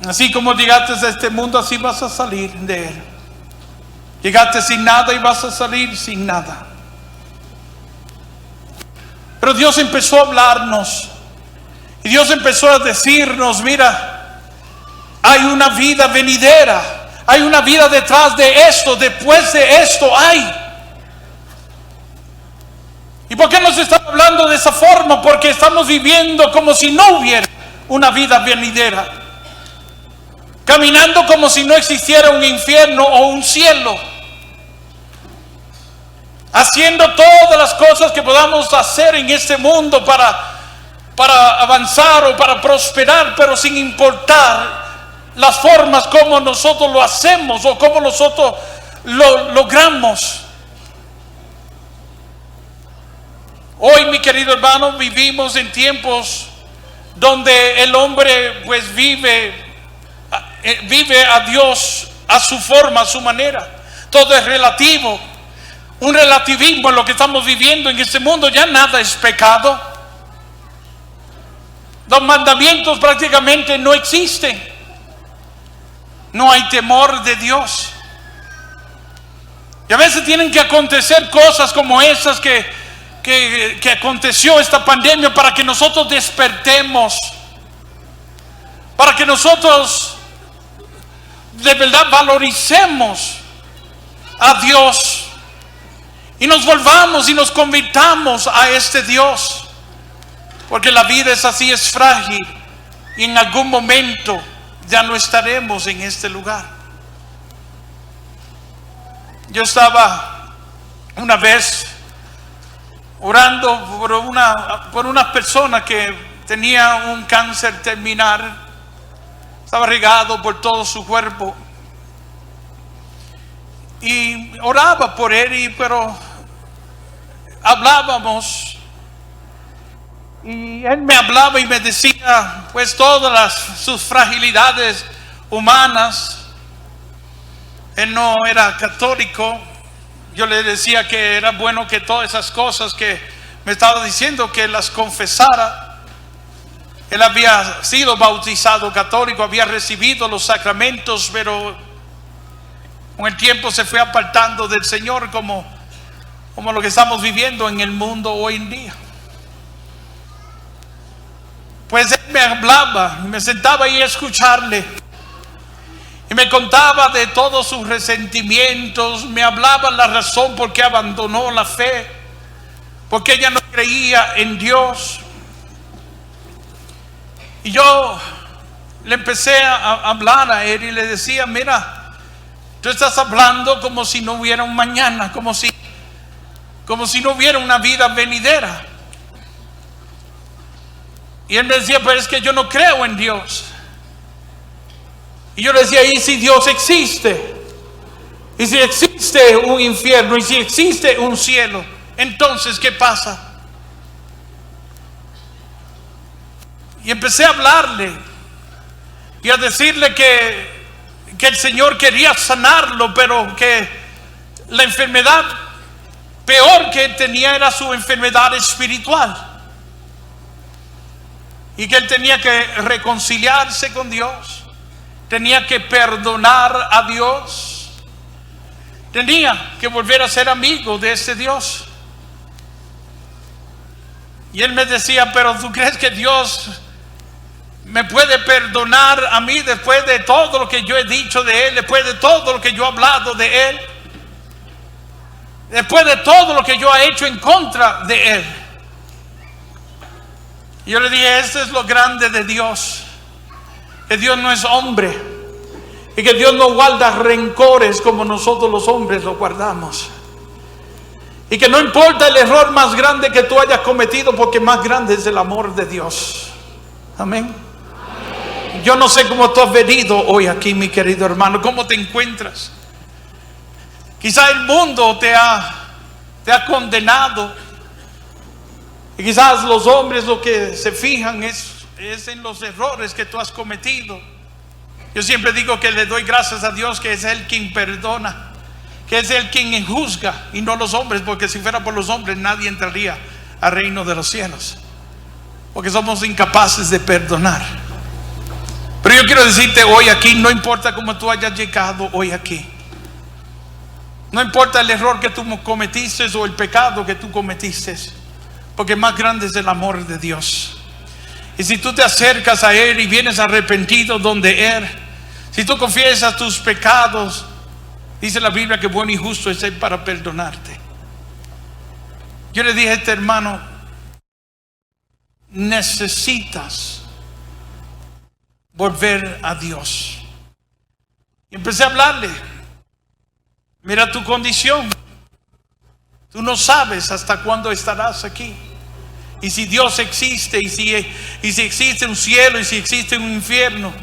Así como llegaste a este mundo, así vas a salir de él. Llegaste sin nada y vas a salir sin nada. Pero Dios empezó a hablarnos. Y Dios empezó a decirnos, mira, hay una vida venidera. Hay una vida detrás de esto. Después de esto hay. ¿Y por qué nos está hablando de esa forma? Porque estamos viviendo como si no hubiera una vida venidera. Caminando como si no existiera un infierno o un cielo. Haciendo todas las cosas que podamos hacer en este mundo para avanzar o para prosperar, pero sin importar las formas como nosotros lo hacemos o como nosotros lo logramos. Hoy, mi querido hermano, vivimos en tiempos donde el hombre pues vive a Dios a su forma, a su manera. Todo es relativo. Un relativismo en lo que estamos viviendo en este mundo. Ya nada es pecado. Los mandamientos prácticamente no existen. No hay temor de Dios. Y a veces tienen que acontecer cosas como esas que aconteció esta pandemia para que nosotros despertemos. Para que nosotros de verdad valoricemos a Dios. Y nos volvamos y nos convirtamos a este Dios. Porque la vida es así, es frágil. Y en algún momento ya no estaremos en este lugar. Yo estaba una vez orando por una persona que tenía un cáncer terminal. Estaba regado por todo su cuerpo. Y oraba por él, pero hablábamos. Y él me hablaba y me decía pues todas sus fragilidades humanas. Él no era católico. Yo le decía que era bueno que todas esas cosas que me estaba diciendo que las confesara. Él había sido bautizado católico, había recibido los sacramentos, pero con el tiempo se fue apartando del Señor como lo que estamos viviendo en el mundo hoy en día. Pues él me hablaba, me sentaba ahí a escucharle. Y me contaba de todos sus resentimientos, me hablaba la razón por qué abandonó la fe, porque ella no creía en Dios. Y yo le empecé a hablar a él y le decía, mira, tú estás hablando como si no hubiera un mañana, como si no hubiera una vida venidera. Y él me decía, pero es que yo no creo en Dios. Y yo le decía, ¿y si Dios existe? ¿Y si existe un infierno? ¿Y si existe un cielo? Entonces, ¿qué pasa? Y empecé a hablarle y a decirle que el Señor quería sanarlo, pero que la enfermedad peor que él tenía era su enfermedad espiritual. Y que él tenía que reconciliarse con Dios. Tenía que perdonar a Dios. Tenía que volver a ser amigo de ese Dios. Y él me decía, pero ¿tú crees que Dios me puede perdonar a mí después de todo lo que yo he dicho de él, después de todo lo que yo he hablado de él, después de todo lo que yo he hecho en contra de él? Y yo le dije, este es lo grande de Dios, que Dios no es hombre y que Dios no guarda rencores como nosotros los hombres lo guardamos, y que no importa el error más grande que tú hayas cometido, porque más grande es el amor de Dios. Amén. Yo no sé cómo tú has venido hoy aquí, mi querido hermano, cómo te encuentras. Quizá el mundo te ha condenado. Y quizás los hombres lo que se fijan es en los errores que tú has cometido. Yo siempre digo que le doy gracias a Dios, que es Él quien perdona, que es Él quien juzga y no los hombres, porque si fuera por los hombres nadie entraría al reino de los cielos, porque somos incapaces de perdonar. Pero yo quiero decirte hoy aquí, no importa cómo tú hayas llegado hoy aquí, no importa el error que tú cometiste o el pecado que tú cometiste, porque más grande es el amor de Dios. Y si tú te acercas a Él y vienes arrepentido donde Él, si tú confiesas tus pecados, dice la Biblia que bueno y justo es Él para perdonarte. Yo le dije a este hermano, necesitas volver a Dios. Y empecé a hablarle. Mira tu condición. Tú no sabes hasta cuándo estarás aquí. Y si Dios existe, y si existe un cielo, y si existe un infierno,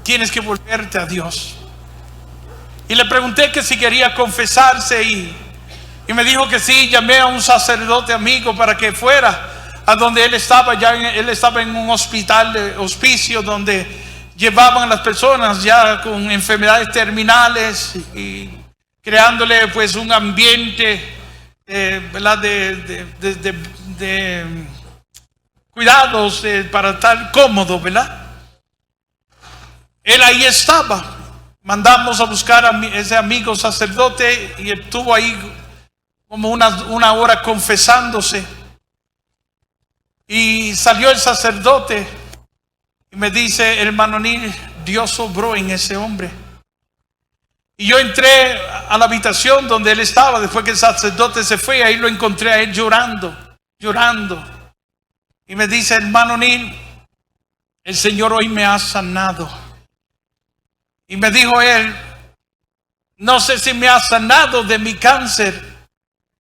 tienes que volverte a Dios. Y le pregunté que si quería confesarse y me dijo que sí. Llamé a un sacerdote amigo para que fuera a donde él estaba. Él estaba en un hospicio donde llevaban a las personas ya con enfermedades terminales y creándole pues un ambiente ¿verdad? de cuidados para estar cómodo, ¿verdad? Él ahí estaba. Mandamos a buscar a ese amigo sacerdote y estuvo ahí como una hora confesándose. Y salió el sacerdote y me dice, hermano Nil, Dios obró en ese hombre. Y yo entré a la habitación donde él estaba después que el sacerdote se fue. Ahí lo encontré a él llorando. Y me dice, hermano Nil, el Señor hoy me ha sanado. Y me dijo él, no sé si me ha sanado de mi cáncer,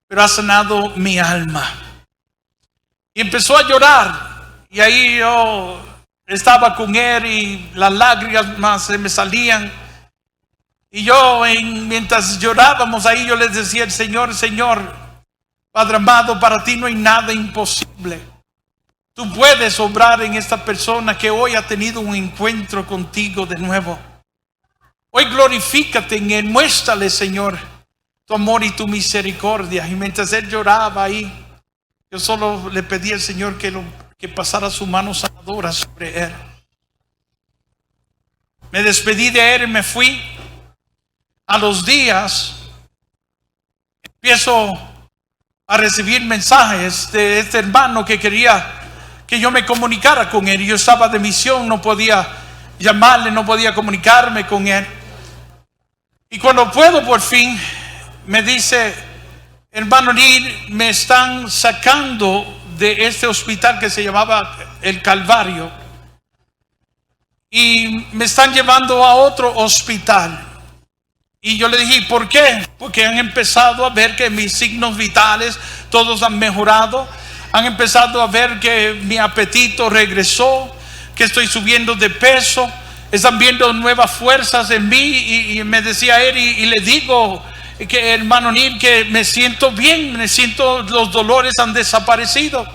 pero ha sanado mi alma. Y empezó a llorar. Y ahí yo estaba con él y las lágrimas se me salían. Y yo mientras llorábamos ahí, yo les decía al Señor, Padre amado, para ti no hay nada imposible. Tú puedes obrar en esta persona que hoy ha tenido un encuentro contigo de nuevo. Hoy glorifícate en él, muéstrale, Señor, tu amor y tu misericordia. Y mientras él lloraba ahí, yo solo le pedí al Señor que pasara su mano sanadora sobre él. Me despedí de él y me fui. A los días empiezo a recibir mensajes de este hermano que quería que yo me comunicara con él. Yo estaba de misión, no podía llamarle, no podía comunicarme con él. Y cuando puedo por fin, me dice, hermano Nil, me están sacando de este hospital que se llamaba el Calvario y me están llevando a otro hospital. Y yo le dije, ¿por qué? Porque han empezado a ver que mis signos vitales todos han mejorado. Han empezado a ver que mi apetito regresó, que estoy subiendo de peso. Están viendo nuevas fuerzas en mí. Y me decía él, y le digo que hermano Nil, que me siento bien, los dolores han desaparecido.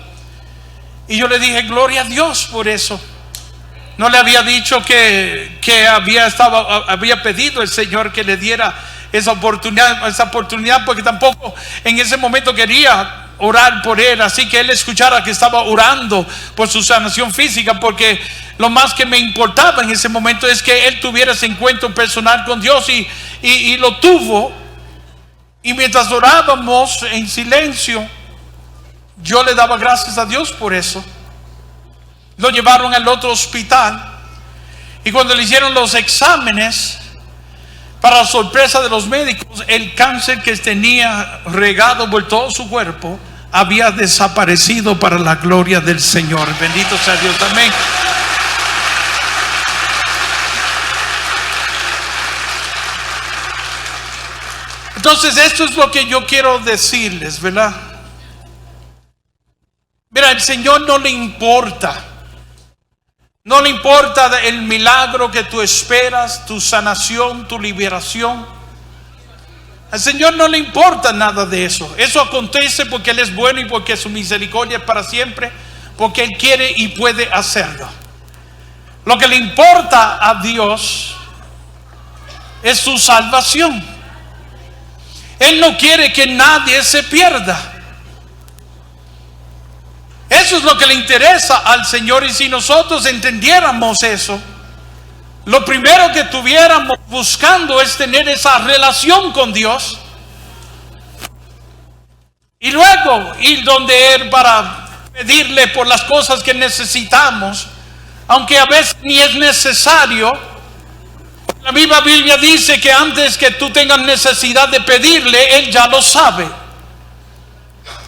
Y yo le dije, gloria a Dios por eso. No le había dicho que había pedido el Señor que le diera esa oportunidad, porque tampoco en ese momento quería orar por él, así que él escuchara que estaba orando por su sanación física, porque lo más que me importaba en ese momento es que él tuviera ese encuentro personal con Dios, y lo tuvo. Y mientras orábamos en silencio, yo le daba gracias a Dios por eso. Lo llevaron al otro hospital y cuando le hicieron los exámenes, para sorpresa de los médicos, el cáncer que tenía regado por todo su cuerpo había desaparecido para la gloria del Señor. Bendito sea Dios. Amén. Entonces esto es lo que yo quiero decirles, ¿verdad? Mira, al Señor no le importa el milagro que tú esperas, tu sanación, tu liberación. Al Señor no le importa nada de eso. Eso acontece porque Él es bueno y porque su misericordia es para siempre, porque Él quiere y puede hacerlo. Lo que le importa a Dios es su salvación. Él no quiere que nadie se pierda. Eso es lo que le interesa al Señor. Y si nosotros entendiéramos eso, lo primero que tuviéramos buscando es tener esa relación con Dios. Y luego ir donde Él para pedirle por las cosas que necesitamos, aunque a veces ni es necesario. La misma Biblia dice que antes que tú tengas necesidad de pedirle, Él ya lo sabe.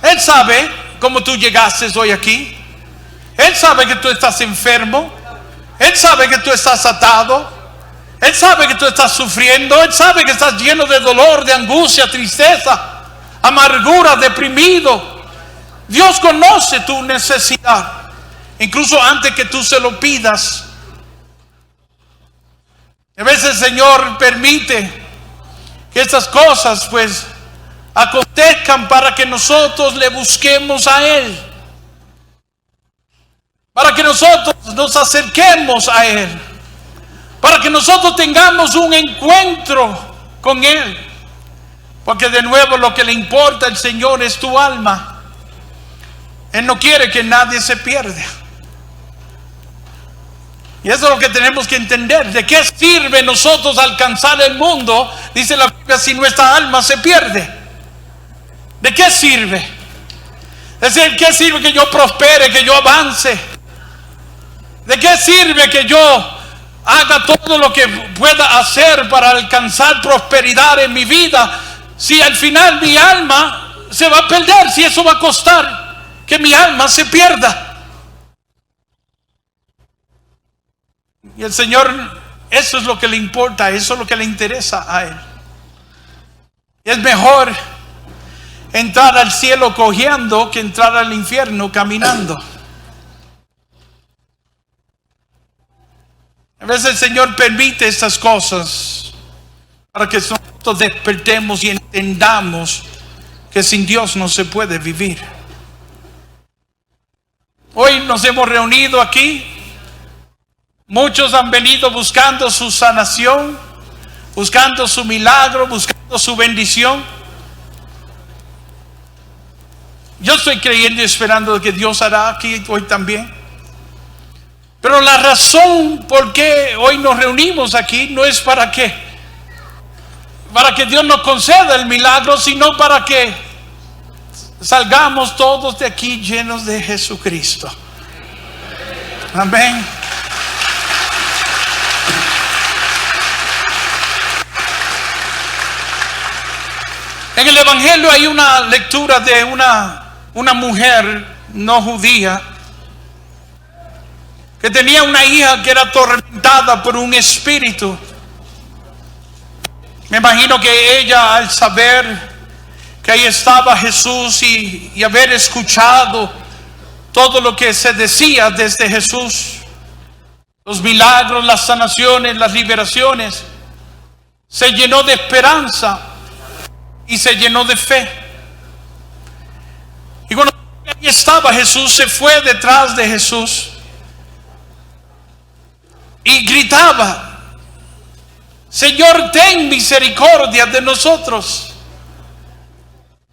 Él sabe cómo tú llegaste hoy aquí. Él sabe que tú estás enfermo. Él sabe que tú estás atado. Él sabe que tú estás sufriendo. Él sabe que estás lleno de dolor, de angustia, tristeza, amargura, deprimido. Dios conoce tu necesidad, incluso antes que tú se lo pidas. A veces el Señor permite que estas cosas pues acontezcan para que nosotros le busquemos a Él, para que nosotros nos acerquemos a Él, para que nosotros tengamos un encuentro con Él. Porque de nuevo lo que le importa al Señor es tu alma. Él no quiere que nadie se pierda. Y eso es lo que tenemos que entender. ¿De qué sirve nosotros alcanzar el mundo? Dice la Biblia, si nuestra alma se pierde. ¿De qué sirve? Es decir, ¿qué sirve que yo prospere, que yo avance? ¿De qué sirve que yo haga todo lo que pueda hacer para alcanzar prosperidad en mi vida, si al final mi alma se va a perder? Si eso va a costar que mi alma se pierda. Y el Señor, eso es lo que le importa, eso es lo que le interesa a Él. Y es mejor entrar al cielo cojeando que entrar al infierno caminando. A veces el Señor permite estas cosas para que nosotros despertemos y entendamos que sin Dios no se puede vivir. Hoy nos hemos reunido aquí. Muchos han venido buscando su sanación, buscando su milagro, buscando su bendición. Yo estoy creyendo y esperando que Dios hará aquí hoy también. Pero la razón por qué hoy nos reunimos aquí no es para que Dios nos conceda el milagro, sino para que salgamos todos de aquí llenos de Jesucristo. Amén. En el Evangelio hay una lectura de una mujer no judía que tenía una hija que era atormentada por un espíritu. Me imagino que ella, al saber que ahí estaba Jesús y haber escuchado todo lo que se decía desde Jesús, los milagros, las sanaciones, las liberaciones, se llenó de esperanza y se llenó de fe. Y cuando ahí estaba Jesús, se fue detrás de Jesús y gritaba: Señor, ten misericordia de nosotros.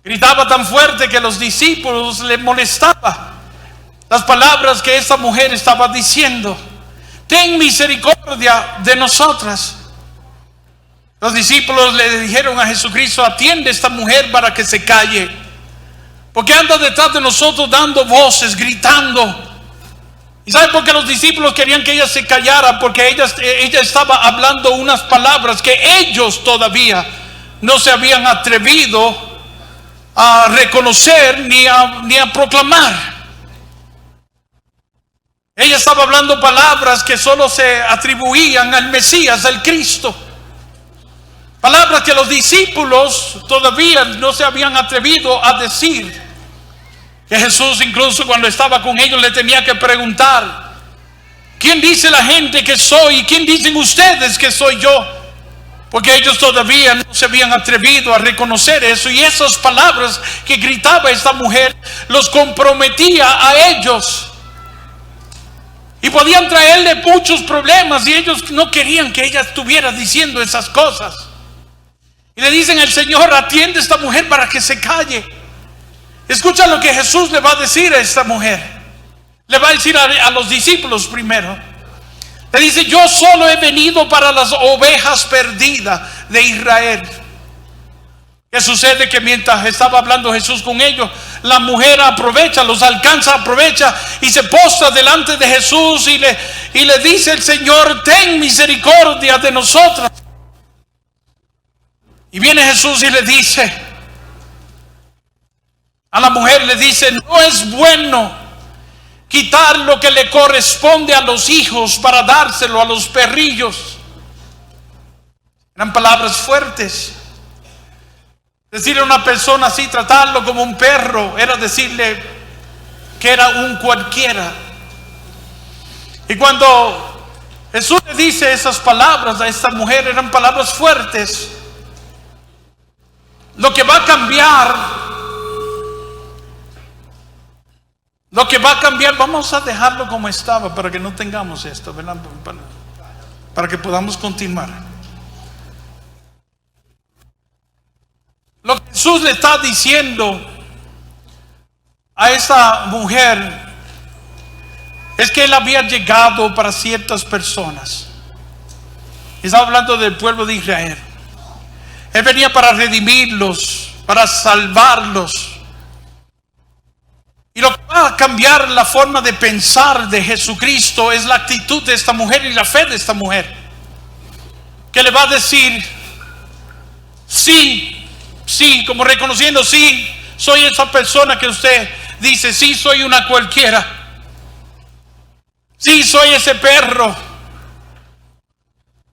Gritaba tan fuerte que los discípulos le molestaba las palabras que esta mujer estaba diciendo. Ten misericordia de nosotras. Los discípulos le dijeron a Jesucristo: atiende a esta mujer para que se calle, porque anda detrás de nosotros dando voces, gritando. ¿Y sabe por qué los discípulos querían que ella se callara? Porque ella estaba hablando unas palabras que ellos todavía no se habían atrevido a reconocer ni a proclamar. Ella estaba hablando palabras que solo se atribuían al Mesías, al Cristo. Palabras que los discípulos todavía no se habían atrevido a decir. Que Jesús, incluso cuando estaba con ellos, le tenía que preguntar: ¿quién dice la gente que soy? ¿Y quién dicen ustedes que soy yo? Porque ellos todavía no se habían atrevido a reconocer eso. Y esas palabras que gritaba esta mujer los comprometía a ellos. Y podían traerle muchos problemas, y ellos no querían que ella estuviera diciendo esas cosas. Y le dicen al Señor: atiende a esta mujer para que se calle. Escucha lo que Jesús le va a decir a esta mujer. Le va a decir a los discípulos primero. Le dice: yo solo he venido para las ovejas perdidas de Israel. ¿Qué sucede? Que mientras estaba hablando Jesús con ellos, la mujer aprovecha, los alcanza, aprovecha y se postra delante de Jesús y le dice el Señor: ten misericordia de nosotros. Y viene Jesús y le dice a la mujer, le dice: no es bueno quitar lo que le corresponde a los hijos para dárselo a los perrillos. Eran palabras fuertes. Decirle a una persona así, tratarlo como un perro, era decirle que era un cualquiera. Y cuando Jesús le dice esas palabras a esta mujer, eran palabras fuertes. Lo que va a cambiar, vamos a dejarlo como estaba para que no tengamos esto, ¿verdad? Para que podamos continuar. Lo que Jesús le está diciendo a esta mujer es que Él había llegado para ciertas personas. Estaba hablando del pueblo de Israel. Él venía para redimirlos, para salvarlos. Y lo que va a cambiar la forma de pensar de Jesucristo es la actitud de esta mujer y la fe de esta mujer, que le va a decir: sí, como reconociendo: sí, soy esa persona que usted dice, sí, soy una cualquiera, sí, soy ese perro,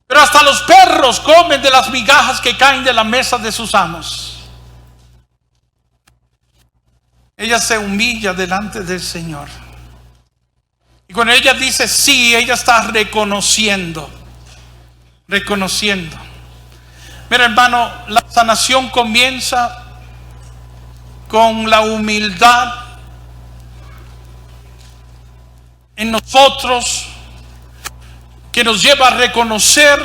pero hasta los perros comen de las migajas que caen de la mesa de sus amos. Ella se humilla delante del Señor, y cuando ella dice sí, ella está reconociendo. Mira, hermano, la sanación comienza con la humildad en nosotros, que nos lleva a reconocer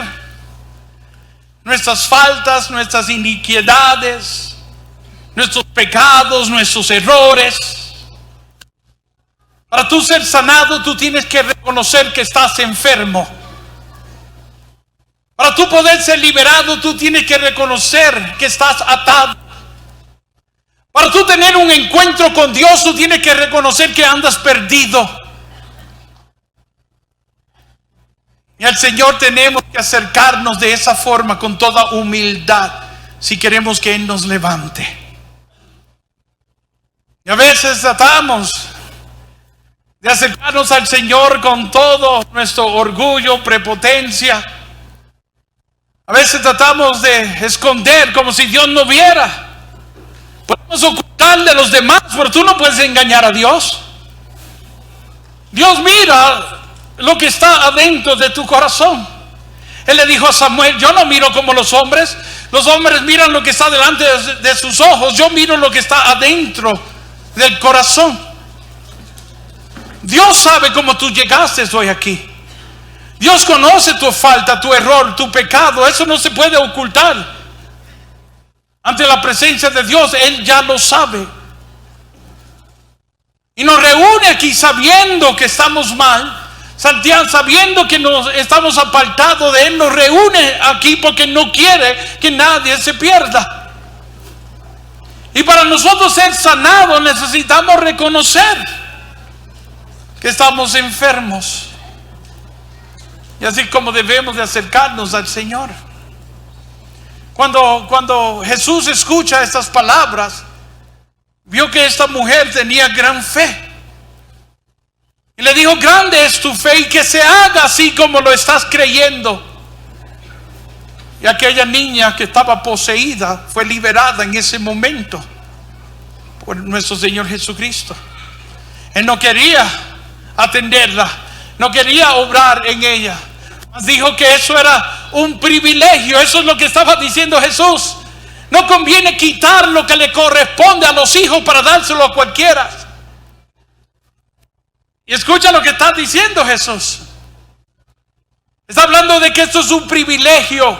nuestras faltas, nuestras iniquidades, nuestros pecados, nuestros errores. Para tú ser sanado, tú tienes que reconocer que estás enfermo. Para tú poder ser liberado, tú tienes que reconocer que estás atado. Para tú tener un encuentro con Dios, tú tienes que reconocer que andas perdido. Y al Señor tenemos que acercarnos de esa forma, con toda humildad, si queremos que Él nos levante. Y a veces tratamos de acercarnos al Señor con todo nuestro orgullo, prepotencia. A veces tratamos de esconder como si Dios no viera. Podemos ocultarle a los demás, pero tú no puedes engañar a Dios. Dios mira lo que está adentro de tu corazón. Él le dijo a Samuel: yo no miro como los hombres. Los hombres miran lo que está delante de sus ojos. Yo miro lo que está adentro del corazón. Dios sabe cómo tú llegaste hoy aquí. Dios conoce tu falta, tu error, tu pecado. Eso no se puede ocultar. Ante la presencia de Dios, Él ya lo sabe. Y nos reúne aquí sabiendo que estamos mal. Santiago, sabiendo que nos estamos apartados de Él, nos reúne aquí porque no quiere que nadie se pierda. Y para nosotros ser sanados necesitamos reconocer que estamos enfermos. Y así como debemos de acercarnos al Señor. Cuando Jesús escucha estas palabras, vio que esta mujer tenía gran fe. Y le dijo: grande es tu fe, y que se haga así como lo estás creyendo. Y aquella niña que estaba poseída fue liberada en ese momento por nuestro Señor Jesucristo. Él no quería atenderla, no quería obrar en ella. Dijo que eso era un privilegio. Eso es lo que estaba diciendo Jesús. No conviene quitar lo que le corresponde a los hijos para dárselo a cualquiera. Y escucha lo que está diciendo Jesús. Está hablando de que esto es un privilegio.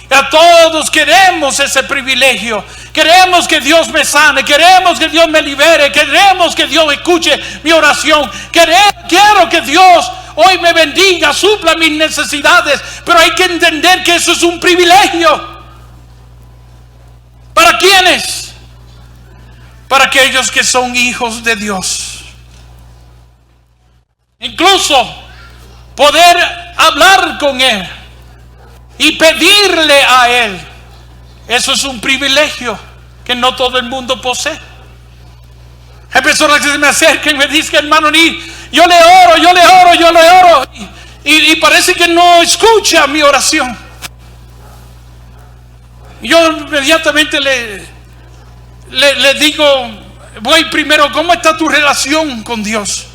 Y a todos queremos ese privilegio. Queremos que Dios me sane, queremos que Dios me libere, queremos que Dios escuche mi oración. Quiero que Dios hoy me bendiga, supla mis necesidades. Pero hay que entender que eso es un privilegio. ¿Para quiénes? Para aquellos que son hijos de Dios. Incluso poder hablar con Él y pedirle a Él, eso es un privilegio que no todo el mundo posee. Hay personas que se me acercan y me dicen, hermano, yo le oro y parece que no escucha mi oración. Yo inmediatamente le digo, voy primero, ¿cómo está tu relación con Dios?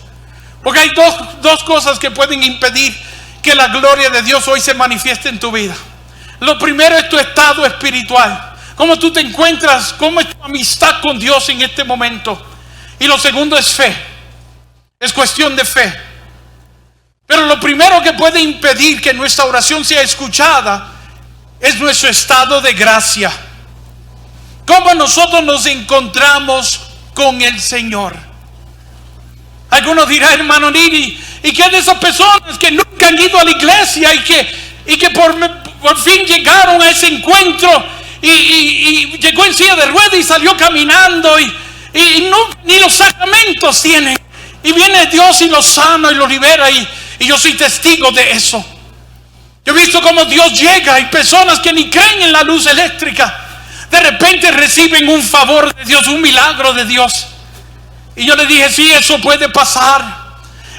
Porque hay dos cosas que pueden impedir que la gloria de Dios hoy se manifieste en tu vida. Lo primero es tu estado espiritual. Cómo tú te encuentras, cómo es tu amistad con Dios en este momento. Y lo segundo es fe. Es cuestión de fe. Pero lo primero que puede impedir que nuestra oración sea escuchada es nuestro estado de gracia. Cómo nosotros nos encontramos con el Señor. Algunos dirán, hermano Nini, ¿y qué de esas personas que nunca han ido a la iglesia y que por fin llegaron a ese encuentro y llegó en silla de ruedas y salió caminando y no, ni los sacramentos tienen? Y viene Dios y los sana y los libera y yo soy testigo de eso. Yo he visto cómo Dios llega y personas que ni creen en la luz eléctrica de repente reciben un favor de Dios, un milagro de Dios. Y yo le dije, sí, eso puede pasar,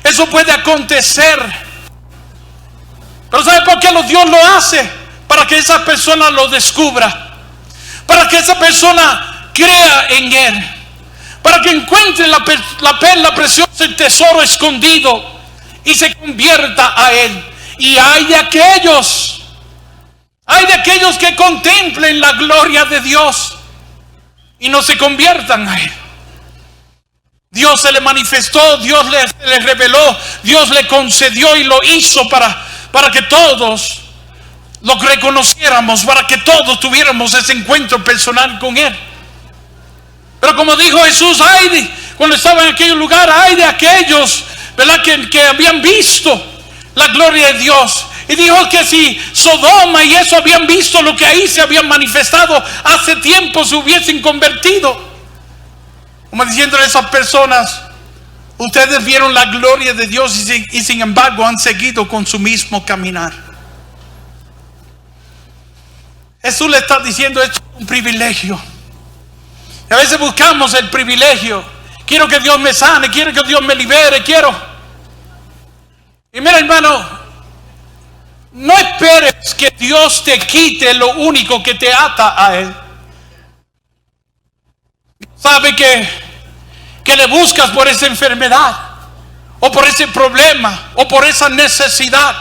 eso puede acontecer. Pero ¿sabe por qué Dios lo hace? Para que esa persona lo descubra, para que esa persona crea en Él, para que encuentre la perla preciosa, el tesoro escondido y se convierta a Él. Y hay de aquellos que contemplen la gloria de Dios y no se conviertan a Él. Dios se le manifestó, Dios le reveló, Dios le concedió y lo hizo para que todos lo reconociéramos, para que todos tuviéramos ese encuentro personal con Él. Pero como dijo Jesús, cuando estaba en aquel lugar, hay de aquellos, ¿verdad?, que habían visto la gloria de Dios. Y dijo que si Sodoma y eso habían visto lo que ahí se habían manifestado, hace tiempo se hubiesen convertido. Como diciéndole a esas personas, ustedes vieron la gloria de Dios y sin embargo han seguido con su mismo caminar. Jesús le está diciendo, esto es un privilegio. Y a veces buscamos el privilegio. Quiero que Dios me sane, quiero que Dios me libere, Y mira, hermano, no esperes que Dios te quite lo único que te ata a Él. Sabe que le buscas por esa enfermedad, o por ese problema, o por esa necesidad.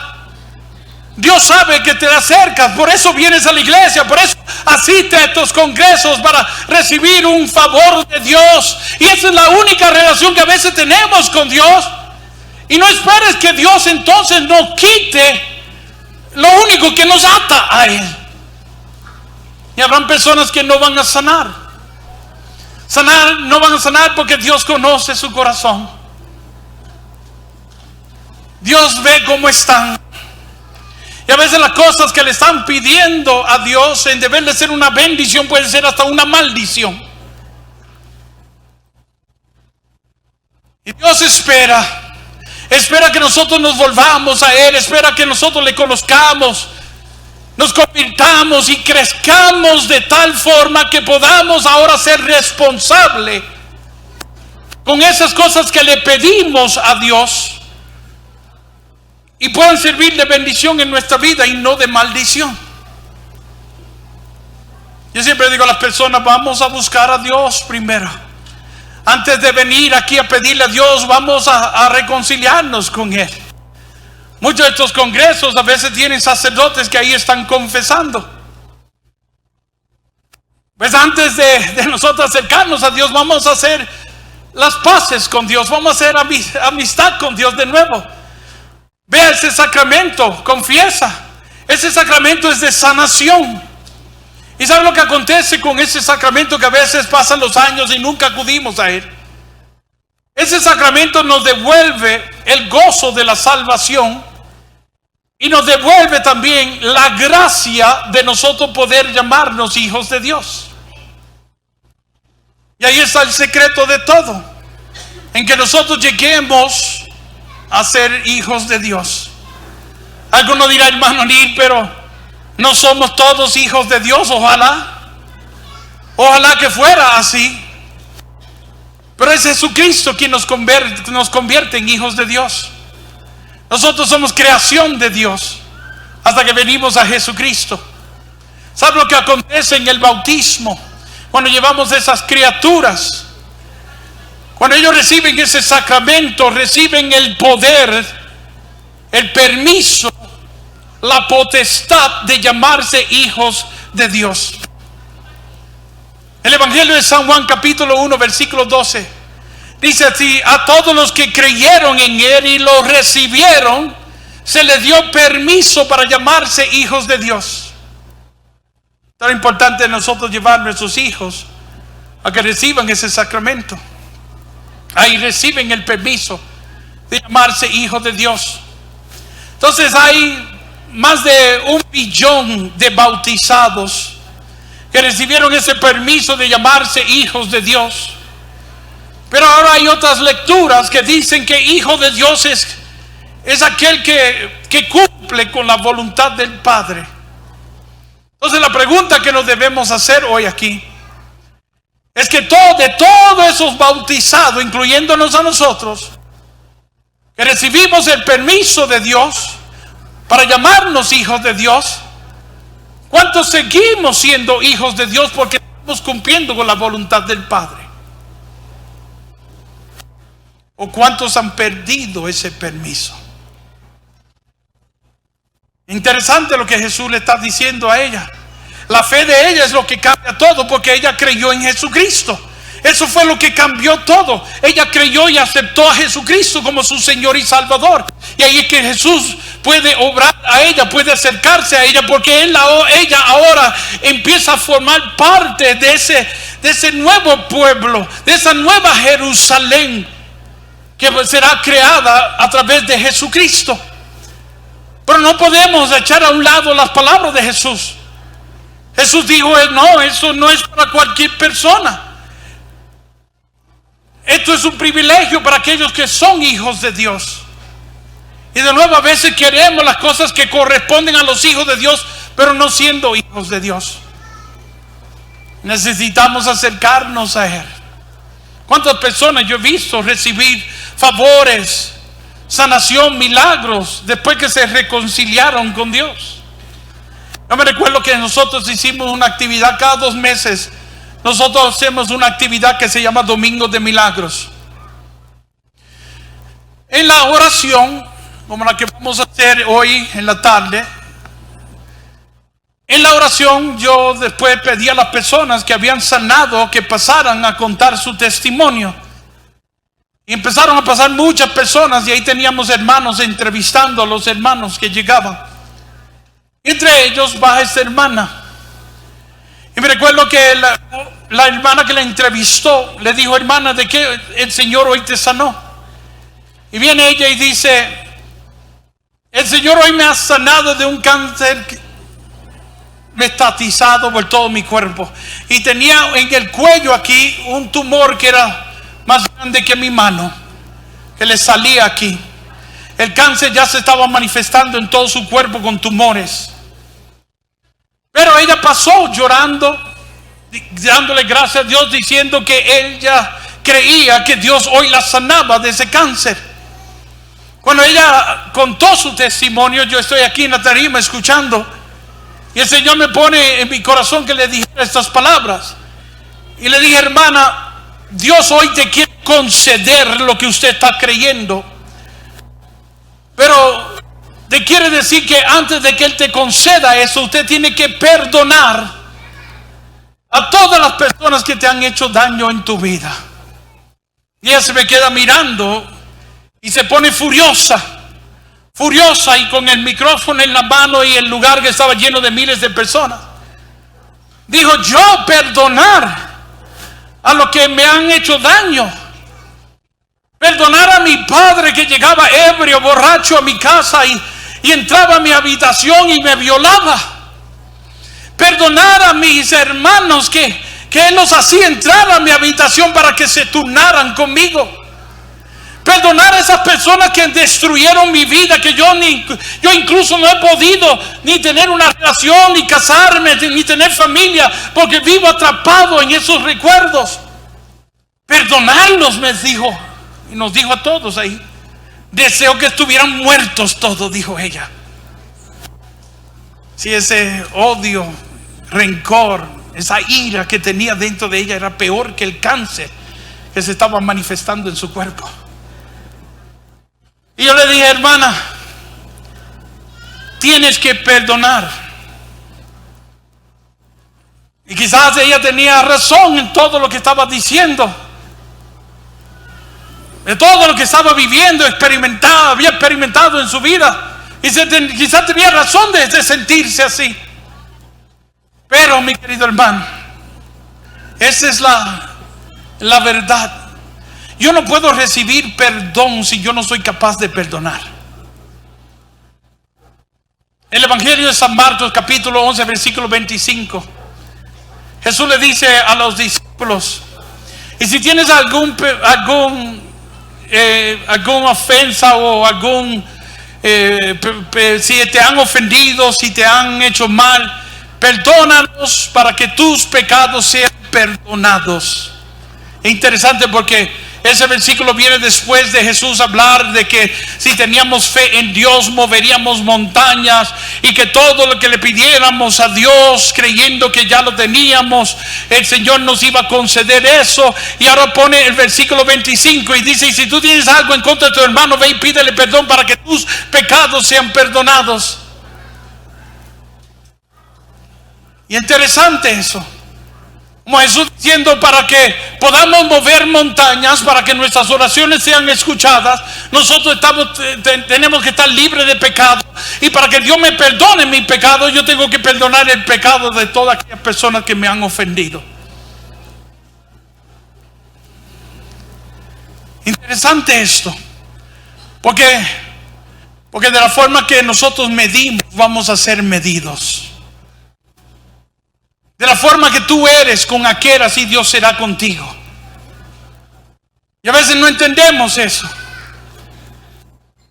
Dios sabe que te acercas, por eso vienes a la iglesia, por eso asistes a estos congresos para recibir un favor de Dios. Y esa es la única relación que a veces tenemos con Dios. Y no esperes que Dios entonces nos quite lo único que nos ata a Él. Y habrán personas que no van a sanar. No van a sanar porque Dios conoce su corazón. Dios ve cómo están. Y a veces las cosas que le están pidiendo a Dios, en deber de ser una bendición, puede ser hasta una maldición. Y Dios espera que nosotros nos volvamos a Él, espera que nosotros le conozcamos, nos convirtamos y crezcamos de tal forma que podamos ahora ser responsables con esas cosas que le pedimos a Dios y puedan servir de bendición en nuestra vida y no de maldición. Yo siempre digo a las personas, vamos a buscar a Dios primero. Antes de venir aquí a pedirle a Dios, vamos a reconciliarnos con Él. Muchos de estos congresos a veces tienen sacerdotes que ahí están confesando. Pues antes de nosotros acercarnos a Dios, vamos a hacer las paces con Dios, vamos a hacer amistad con Dios de nuevo. Vea ese sacramento, confiesa. Ese sacramento es de sanación. ¿Y sabe lo que acontece con ese sacramento que a veces pasan los años y nunca acudimos a él? Ese sacramento nos devuelve el gozo de la salvación y nos devuelve también la gracia de nosotros poder llamarnos hijos de Dios. Y ahí está el secreto de todo, en que nosotros lleguemos a ser hijos de Dios. Alguno dirá, hermano Nil, pero no somos todos hijos de Dios. Ojalá que fuera así. Pero es Jesucristo quien nos convierte en hijos de Dios. Nosotros somos creación de Dios hasta que venimos a Jesucristo. ¿Sabe lo que acontece en el bautismo? Cuando llevamos esas criaturas, cuando ellos reciben ese sacramento, reciben el poder, el permiso, la potestad de llamarse hijos de Dios. El Evangelio de San Juan capítulo 1 versículo 12 dice así: a todos los que creyeron en Él y lo recibieron, se les dio permiso para llamarse hijos de Dios. Tan importante nosotros llevar a nuestros hijos a que reciban ese sacramento. Ahí reciben el permiso de llamarse hijos de Dios. Entonces hay más de 1 billón de bautizados que recibieron ese permiso de llamarse hijos de Dios. Pero ahora hay otras lecturas que dicen que hijo de Dios es aquel que cumple con la voluntad del Padre. Entonces la pregunta que nos debemos hacer hoy aquí es que de todos esos bautizados, incluyéndonos a nosotros, que recibimos el permiso de Dios para llamarnos hijos de Dios, ¿cuántos seguimos siendo hijos de Dios porque estamos cumpliendo con la voluntad del Padre? ¿O cuántos han perdido ese permiso? Interesante lo que Jesús le está diciendo a ella. La fe de ella es lo que cambia todo, porque ella creyó en Jesucristo. Eso fue lo que cambió todo. Ella creyó y aceptó a Jesucristo como su Señor y Salvador. Y ahí es que Jesús puede obrar a ella, puede acercarse a ella, porque ella ahora empieza a formar parte de ese nuevo pueblo, de esa nueva Jerusalén que será creada a través de Jesucristo. Pero no podemos echar a un lado las palabras de Jesús. Jesús dijo, no, eso no es para cualquier persona. Esto es un privilegio para aquellos que son hijos de Dios. Y de nuevo, a veces queremos las cosas que corresponden a los hijos de Dios, pero no siendo hijos de Dios. Necesitamos acercarnos a Él. ¿Cuántas personas yo he visto recibir favores, sanación, milagros, después que se reconciliaron con Dios? Yo me recuerdo que nosotros hicimos una actividad cada 2 meses. Nosotros hacemos una actividad que se llama Domingo de Milagros. En la oración, como la que vamos a hacer hoy en la tarde, en la oración yo después pedí a las personas que habían sanado que pasaran a contar su testimonio. Y empezaron a pasar muchas personas, y ahí teníamos hermanos entrevistando a los hermanos que llegaban. Entre ellos va esta hermana. Y me recuerdo que la hermana que la entrevistó le dijo: hermana, ¿de qué el Señor hoy te sanó? Y viene ella y dice: el Señor hoy me ha sanado de un cáncer mestatizado por todo mi cuerpo. Y tenía en el cuello aquí un tumor que era más grande que mi mano, que le salía aquí. El cáncer ya se estaba manifestando en todo su cuerpo con tumores. Pero ella pasó llorando, dándole gracias a Dios, diciendo que ella creía que Dios hoy la sanaba de ese cáncer. Cuando ella contó su testimonio, yo estoy aquí en la tarima escuchando, y el Señor me pone en mi corazón que le dijera estas palabras. Y le dije: hermana, Dios hoy te quiere conceder lo que usted está creyendo, pero te quiere decir que antes de que Él te conceda eso, usted tiene que perdonar a todas las personas que te han hecho daño en tu vida. Y ella se me queda mirando y se pone furiosa, y con el micrófono en la mano y el lugar que estaba lleno de miles de personas. Dijo, yo perdonar a los que me han hecho daño. Perdonar a mi padre que llegaba ebrio, borracho a mi casa y entraba a mi habitación y me violaba. Perdonar a mis hermanos que él los hacía entrar a mi habitación para que se turnaran conmigo. Perdonar a esas personas que destruyeron mi vida, que yo incluso no he podido ni tener una relación, ni casarme, ni tener familia, porque vivo atrapado en esos recuerdos. Perdonarlos, me dijo, y nos dijo a todos ahí. Deseo que estuvieran muertos todos, dijo ella. Si ese odio, rencor, esa ira que tenía dentro de ella era peor que el cáncer que se estaba manifestando en su cuerpo. Y yo le dije, hermana, tienes que perdonar. Y quizás ella tenía razón en todo lo que estaba diciendo, de todo lo que estaba viviendo, había experimentado en su vida. Y quizás tenía razón de sentirse así. Pero mi querido hermano, esa es la verdad. Yo no puedo recibir perdón si yo no soy capaz de perdonar. El Evangelio de San Marcos, capítulo 11, versículo 25. Jesús le dice a los discípulos: y si tienes alguna ofensa o si te han ofendido, si te han hecho mal, perdónalos para que tus pecados sean perdonados. Es interesante porque ese versículo viene después de Jesús hablar de que si teníamos fe en Dios moveríamos montañas, y que todo lo que le pidiéramos a Dios creyendo que ya lo teníamos, el Señor nos iba a conceder eso. Y ahora pone el versículo 25 y dice: y si tú tienes algo en contra de tu hermano, ve y pídele perdón para que tus pecados sean perdonados. Y interesante eso, como Jesús diciendo, para que podamos mover montañas, para que nuestras oraciones sean escuchadas, nosotros tenemos que estar libres de pecado. Y para que Dios me perdone mi pecado, yo tengo que perdonar el pecado de todas aquellas personas que me han ofendido. Interesante esto, porque de la forma que nosotros medimos, vamos a ser medidos. De la forma que tú eres con aquel, así Dios será contigo. Y a veces no entendemos eso.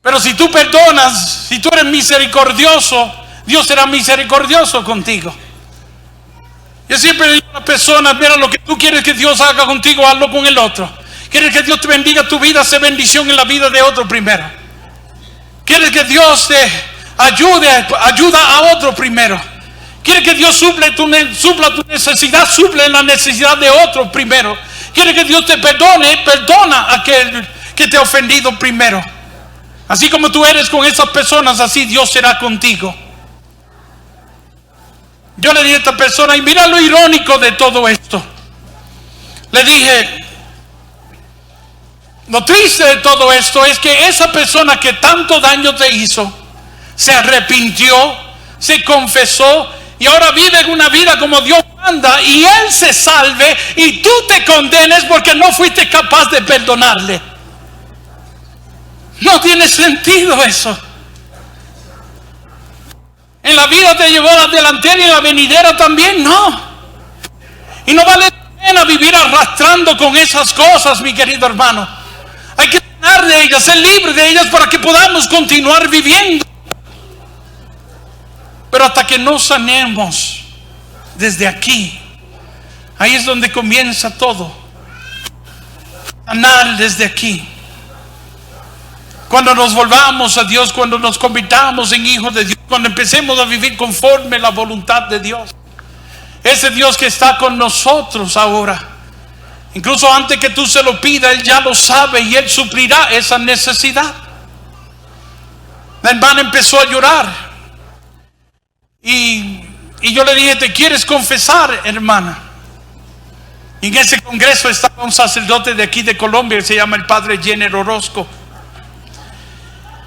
Pero si tú perdonas, si tú eres misericordioso, Dios será misericordioso contigo. Yo siempre digo a las personas: mira, lo que tú quieres que Dios haga contigo, hazlo con el otro. Quieres que Dios te bendiga tu vida, sé bendición en la vida de otro primero. Quieres que Dios te ayuda a otro primero. Quiere que Dios supla tu necesidad, suple la necesidad de otro primero. Quiere que Dios te perdone, perdona a aquel que te ha ofendido primero. Así como tú eres con esas personas, así Dios será contigo. Yo le dije a esta persona, y mira lo irónico de todo esto. Le dije, lo triste de todo esto es que esa persona que tanto daño te hizo, se arrepintió, se confesó, y ahora vive una vida como Dios manda, y él se salve y tú te condenes porque no fuiste capaz de perdonarle. No tiene sentido eso. En la vida te llevó a la delantera y en la venidera también, no. Y no vale la pena vivir arrastrando con esas cosas, mi querido hermano. Hay que sanar de ellas, ser libre de ellas para que podamos continuar viviendo. Pero hasta que no sanemos desde aquí, ahí es donde comienza todo. Sanar desde aquí. Cuando nos volvamos a Dios, cuando nos convirtamos en hijos de Dios, cuando empecemos a vivir conforme a la voluntad de Dios. Ese Dios que está con nosotros ahora, incluso antes que tú se lo pidas, Él ya lo sabe y Él suplirá esa necesidad. La hermana empezó a llorar. Y yo le dije: ¿te quieres confesar, hermana? Y en ese congreso estaba un sacerdote de aquí de Colombia que se llama el padre Jenner Orozco.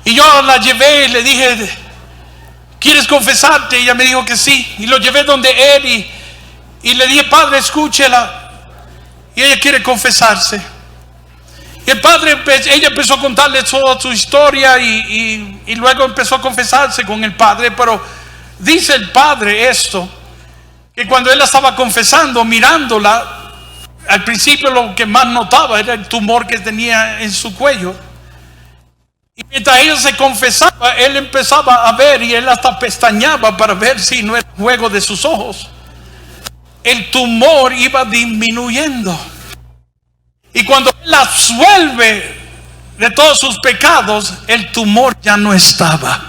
Y yo la llevé y le dije: ¿quieres confesarte? Y ella me dijo que sí. Y lo llevé donde él Y le dije, padre, escúchela. Y ella quiere confesarse. Y el padre, ella empezó a contarle toda su historia y luego empezó a confesarse con el padre. Pero dice el padre esto, que cuando él la estaba confesando, mirándola, al principio lo que más notaba era el tumor que tenía en su cuello. Y mientras ella se confesaba, él empezaba a ver, y él hasta pestañaba para ver si no era juego de sus ojos. El tumor iba disminuyendo. Y cuando él la absuelve de todos sus pecados, el tumor ya no estaba.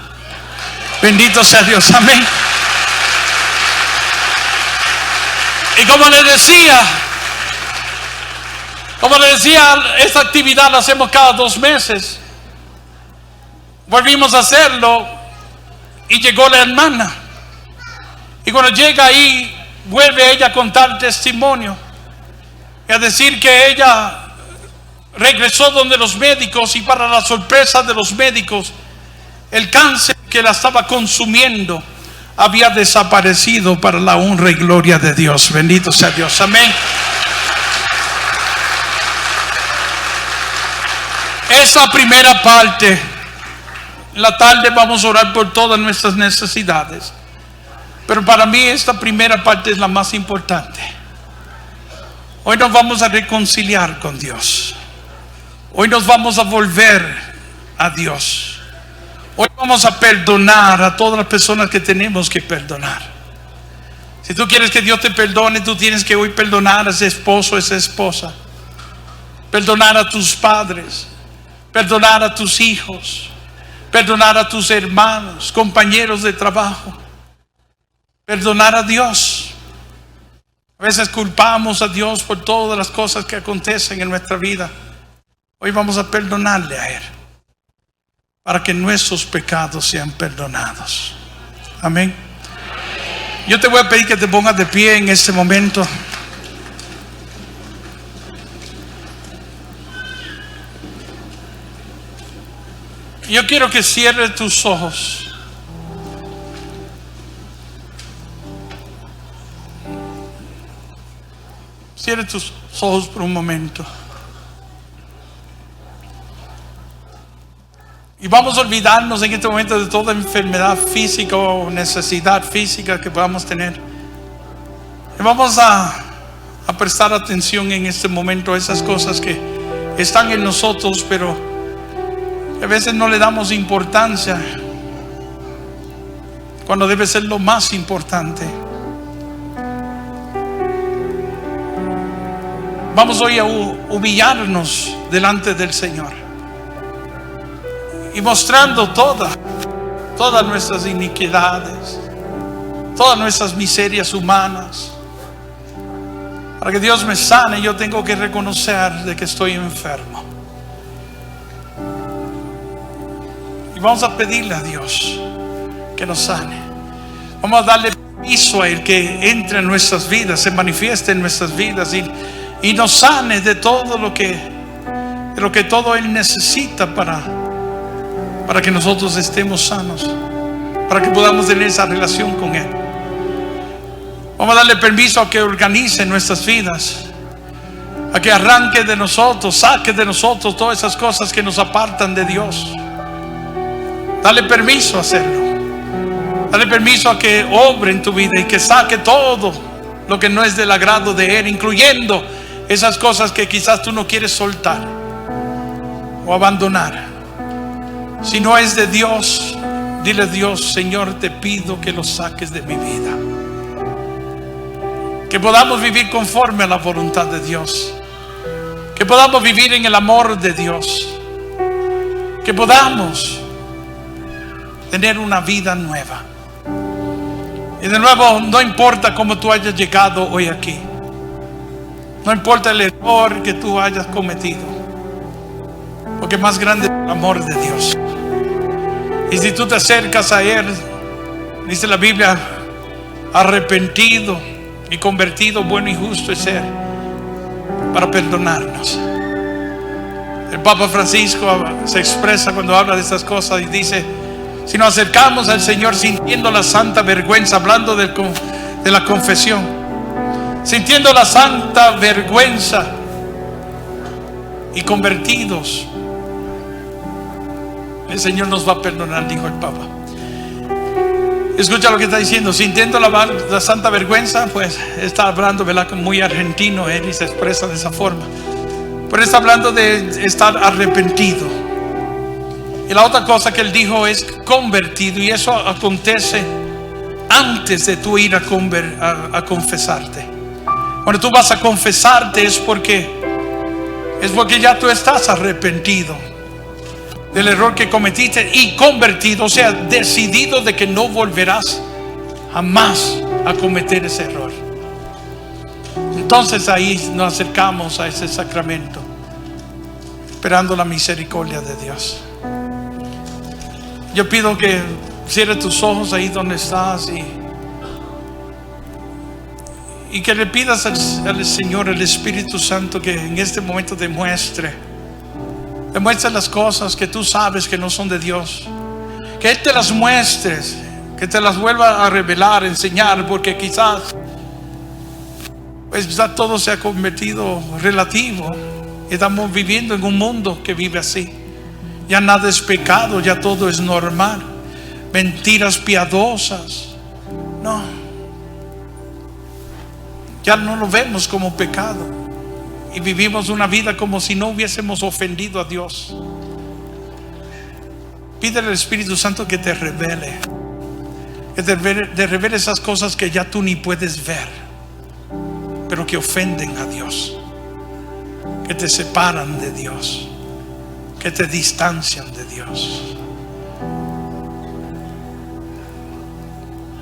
Bendito sea Dios, amén. Y como les decía, esta actividad la hacemos cada 2 meses. Volvimos a hacerlo y llegó la hermana. Y cuando llega ahí, vuelve ella a contar testimonio y a decir que ella regresó donde los médicos, y para la sorpresa de los médicos, el cáncer que la estaba consumiendo había desaparecido para la honra y gloria de Dios. Bendito sea Dios, amén. Esa primera parte, en la tarde vamos a orar por todas nuestras necesidades, pero para mí esta primera parte es la más importante. Hoy nos vamos a reconciliar con Dios. Hoy nos vamos a volver a Dios. Hoy vamos a perdonar a todas las personas que tenemos que perdonar. Si tú quieres que Dios te perdone, tú tienes que hoy perdonar a ese esposo, a esa esposa. Perdonar a tus padres. Perdonar a tus hijos. Perdonar a tus hermanos, compañeros de trabajo. Perdonar a Dios. A veces culpamos a Dios por todas las cosas que acontecen en nuestra vida. Hoy vamos a perdonarle a Él, para que nuestros pecados sean perdonados. Amén. Yo te voy a pedir que te pongas de pie en este momento. Yo quiero que cierres tus ojos. Cierre tus ojos por un momento. Y vamos a olvidarnos en este momento de toda enfermedad física o necesidad física que podamos tener. Y vamos a prestar atención en este momento a esas cosas que están en nosotros, pero a veces no le damos importancia, cuando debe ser lo más importante. Vamos hoy a humillarnos delante del Señor y mostrando todas nuestras iniquidades, todas nuestras miserias humanas, para que Dios me sane. Yo tengo que reconocer de que estoy enfermo, y vamos a pedirle a Dios que nos sane. Vamos a darle permiso a Él que entre en nuestras vidas, se manifieste en nuestras vidas y nos sane de todo lo que todo Él necesita para que nosotros estemos sanos, para que podamos tener esa relación con Él. Vamos a darle permiso a que organice nuestras vidas, a que arranque de nosotros, saque de nosotros todas esas cosas que nos apartan de Dios. Dale permiso a hacerlo. Dale permiso a que obre en tu vida y que saque todo lo que no es del agrado de Él, incluyendo esas cosas que quizás tú no quieres soltar o abandonar. Si no es de Dios, dile a Dios: Señor, te pido que lo saques de mi vida. Que podamos vivir conforme a la voluntad de Dios. Que podamos vivir en el amor de Dios. Que podamos tener una vida nueva. Y de nuevo, no importa cómo tú hayas llegado hoy aquí. No importa el error que tú hayas cometido, porque más grande es el amor de Dios. Y si tú te acercas a Él, dice la Biblia, arrepentido y convertido, bueno y justo es Él para perdonarnos. El Papa Francisco se expresa cuando habla de estas cosas y dice: si nos acercamos al Señor sintiendo la santa vergüenza, hablando de la confesión, sintiendo la santa vergüenza y convertidos, el Señor nos va a perdonar, dijo el Papa. Escucha lo que está diciendo, sintiendo la santa vergüenza, pues está hablando, ¿verdad?, muy argentino él, y se expresa de esa forma, pero está hablando de estar arrepentido. Y la otra cosa que él dijo es convertido, y eso acontece antes de tú ir a confesarte. Cuando tú vas a confesarte es porque ya tú estás arrepentido del error que cometiste y convertido, o sea, decidido de que no volverás jamás a cometer ese error. Entonces ahí nos acercamos a ese sacramento, esperando la misericordia de Dios. Yo pido que cierres tus ojos ahí donde estás y que le pidas al Señor, el Espíritu Santo, que en este momento demuestre las cosas que tú sabes que no son de Dios, que Él te las muestres, que te las vuelva a revelar, enseñar, porque quizás pues ya todo se ha convertido relativo. Estamos viviendo en un mundo que vive así. Ya nada es pecado, ya todo es normal. Mentiras piadosas, no, ya no lo vemos como pecado. Y vivimos una vida como si no hubiésemos ofendido a Dios. Pídele al Espíritu Santo que te revele, te revele esas cosas que ya tú ni puedes ver, pero que ofenden a Dios, que te separan de Dios, que te distancian de Dios.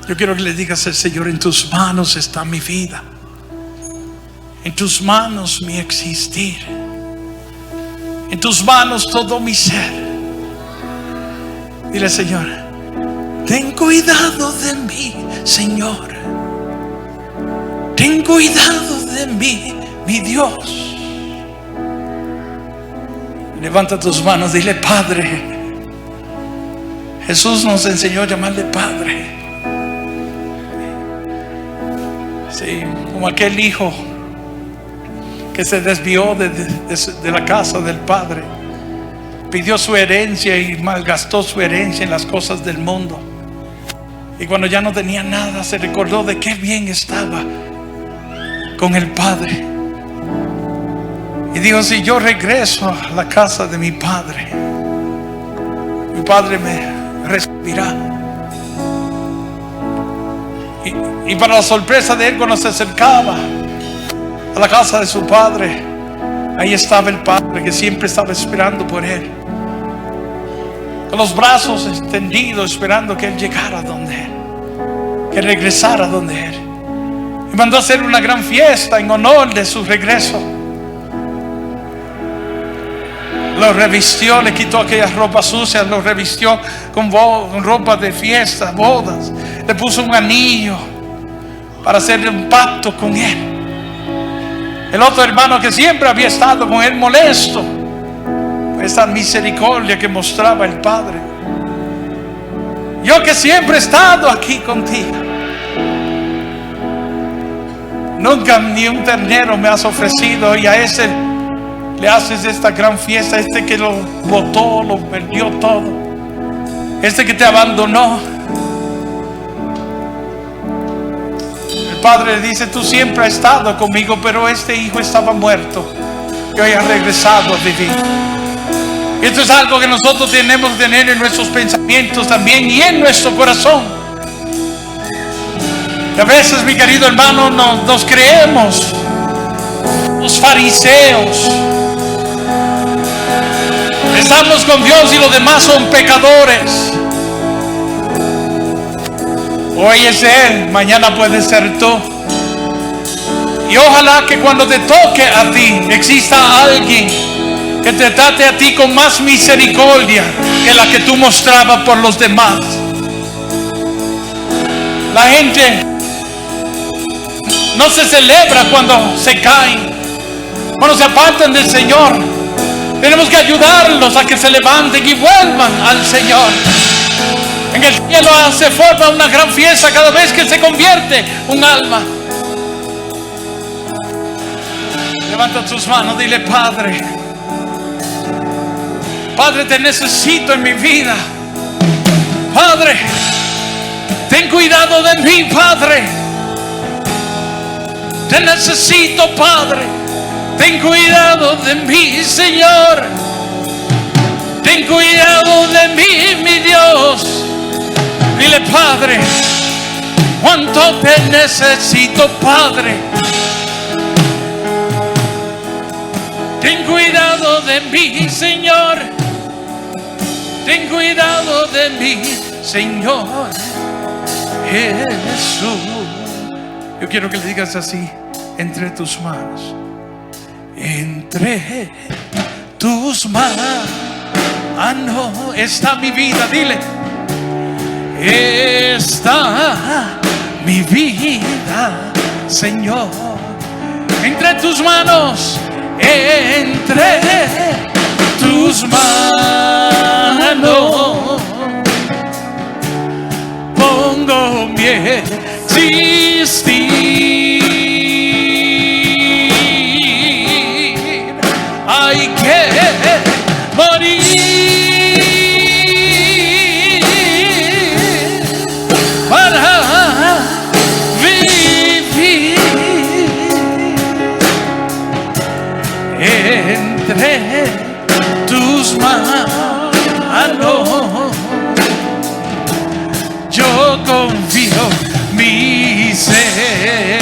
Yo quiero que le digas al Señor: en tus manos está mi vida, en tus manos mi existir, en tus manos todo mi ser. Dile: Señor, ten cuidado de mí, Señor, ten cuidado de mí, mi Dios. Levanta tus manos, dile: Padre. Jesús nos enseñó a llamarle Padre. Sí, como aquel hijo que se desvió de la casa del padre, pidió su herencia y malgastó su herencia en las cosas del mundo, y cuando ya no tenía nada se recordó de qué bien estaba con el Padre, y dijo: si yo regreso a la casa de mi Padre me recibirá. Y para la sorpresa de él, cuando se acercaba a la casa de su padre, ahí estaba el Padre que siempre estaba esperando por él, con los brazos extendidos, esperando que él llegara donde él, que regresara donde él, y mandó a hacer una gran fiesta en honor de su regreso. Lo revistió, le quitó aquellas ropas sucias, lo revistió con ropa de fiesta, bodas, le puso un anillo para hacer un pacto con él. El otro hermano que siempre había estado con él molesto, esa misericordia que mostraba el Padre: yo que siempre he estado aquí contigo, nunca ni un ternero me has ofrecido, y a ese le haces esta gran fiesta, este que lo botó, lo perdió todo, este que te abandonó. El Padre le dice: tú siempre has estado conmigo, pero este hijo estaba muerto y hoy ha regresado a vivir. Esto es algo que nosotros tenemos que tener en nuestros pensamientos también y en nuestro corazón. Y a veces, mi querido hermano, nos creemos los fariseos. Estamos con Dios y los demás son pecadores. Hoy es Él, mañana puede ser tú. Y ojalá que cuando te toque a ti exista alguien que te trate a ti con más misericordia que la que tú mostrabas por los demás. La gente no se celebra cuando se caen, cuando se apartan del Señor. Tenemos que ayudarlos a que se levanten y vuelvan al Señor. En el cielo se forma una gran fiesta cada vez que se convierte un alma. Levanta tus manos, dile: Padre, Padre, te necesito en mi vida. Padre, ten cuidado de mí, Padre. Te necesito, Padre. Ten cuidado de mí, Señor. Ten cuidado de mí, mi Dios. Dile: Padre, cuánto te necesito, Padre. Ten cuidado de mí, Señor. Ten cuidado de mí, Señor Jesús. Yo quiero que le digas así: entre tus manos. Entre tus manos está mi vida. Dile: está mi vida, Señor. Entre tus manos. Entre tus manos pongo mi existir. Hay que morir para vivir. Entre tus manos yo confío mi ser.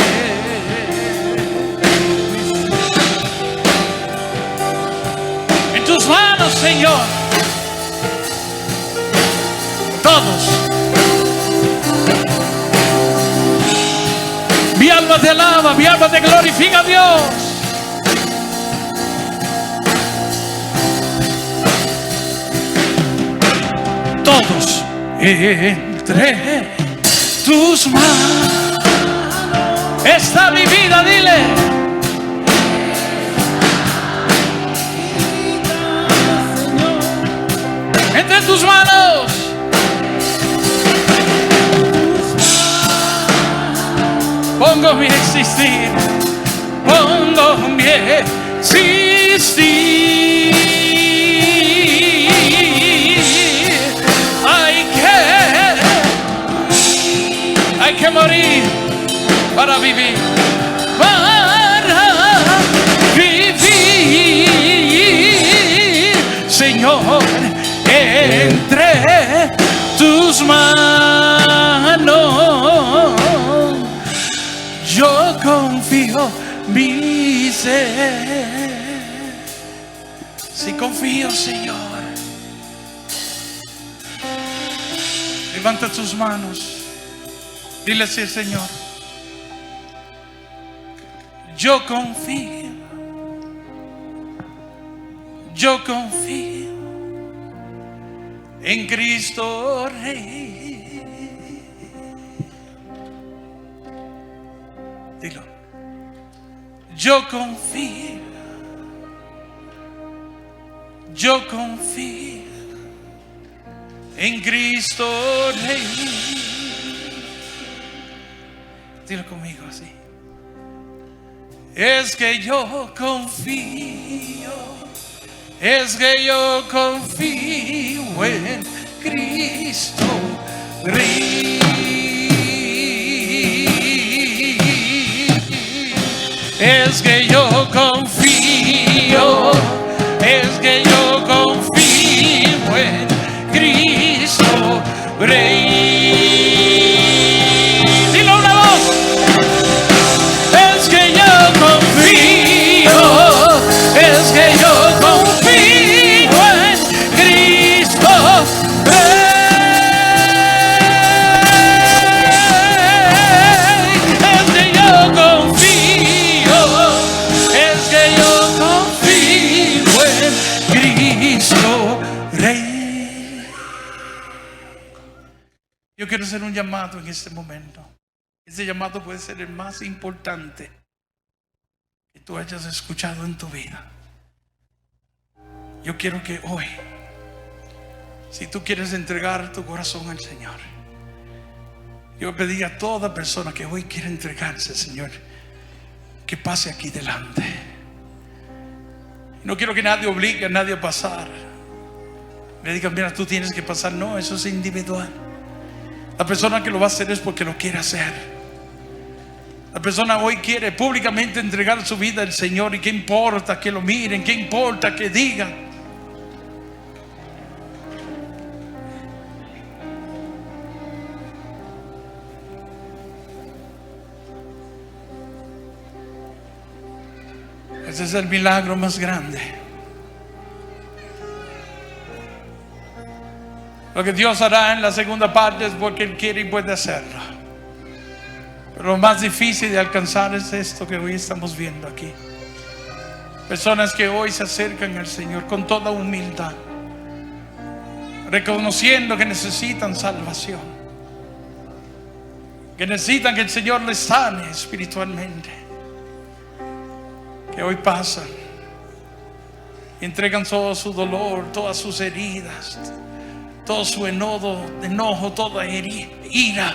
En tus manos, Señor. Todos. Mi alma te alaba, mi alma te glorifica, Dios. Todos. Entre tus manos está mi vida, dile. Entre tus manos pongo mi existir, pongo mi existir. Hay que morir para vivir, Señor. Entre tus manos yo confío mi ser. Si confío, Señor. Levanta tus manos. Dile así al Señor: yo confío en Cristo Rey. Dilo: yo confío en Cristo Rey. Dilo conmigo así: es que yo confío, es que yo confío en Cristo Rey. Es que yo confío, es que yo confío en Cristo Rey. Es que yo confío en Cristo Rey. Es que yo confío, es que yo confío en Cristo Rey. Yo quiero hacer un llamado en este momento. Ese llamado puede ser el más importante que tú hayas escuchado en tu vida. Yo quiero que hoy, si tú quieres entregar tu corazón al Señor, yo pedí a toda persona que hoy quiere entregarse al Señor, que pase aquí delante. No quiero que nadie obligue a nadie a pasar. Me digan, mira, tú tienes que pasar. No, eso es individual. La persona que lo va a hacer es porque lo quiere hacer. La persona hoy quiere públicamente entregar su vida al Señor. ¿Y qué importa que lo miren? ¿Qué importa que digan? Ese es el milagro más grande. Lo que Dios hará en la segunda parte es porque Él quiere y puede hacerlo. Pero lo más difícil de alcanzar es esto que hoy estamos viendo aquí. Personas que hoy se acercan al Señor con toda humildad, reconociendo que necesitan salvación, que necesitan que el Señor les sane espiritualmente, que hoy pasan y entregan todo su dolor, todas sus heridas, todo su enojo, toda ira.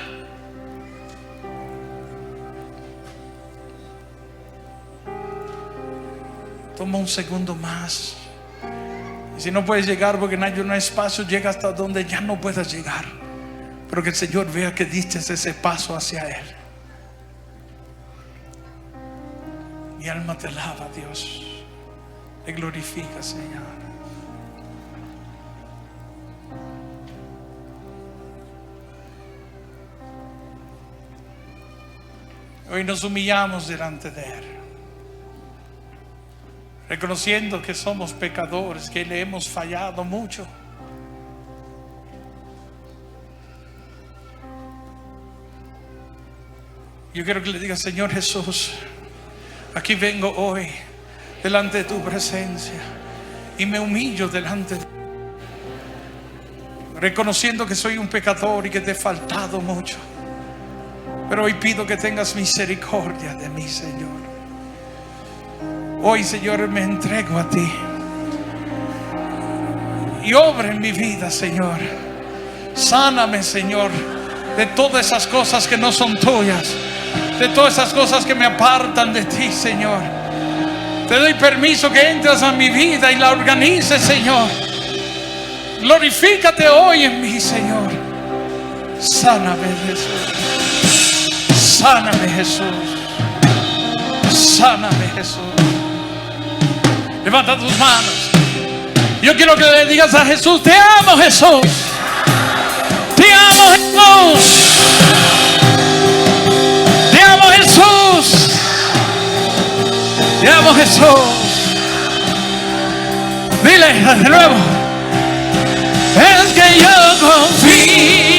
Toma un segundo más. Y si no puedes llegar porque no hay un espacio, llega hasta donde ya no puedas llegar, pero que el Señor vea que diste ese paso hacia Él. Mi alma te alaba, Dios. Te glorifica, Señor. Hoy nos humillamos delante de Él, reconociendo que somos pecadores, que le hemos fallado mucho. Yo quiero que le diga, Señor Jesús, aquí vengo hoy delante de tu presencia y me humillo delante de ti, reconociendo que soy un pecador y que te he faltado mucho. Pero hoy pido que tengas misericordia de mí, Señor. Hoy, Señor, me entrego a ti y obra en mi vida, Señor. Sáname, Señor, de todas esas cosas que no son tuyas, de todas esas cosas que me apartan de ti, Señor. Te doy permiso que entres a mi vida y la organices, Señor. Glorifícate hoy en mí, Señor. Sáname, Jesús. Sáname, Jesús. Sáname, Jesús. Levanta tus manos. Yo quiero que le digas a Jesús: te amo, Jesús. Te amo, Jesús. Te amo, Jesús. Te amo, Jesús. Dile de nuevo: es que yo confío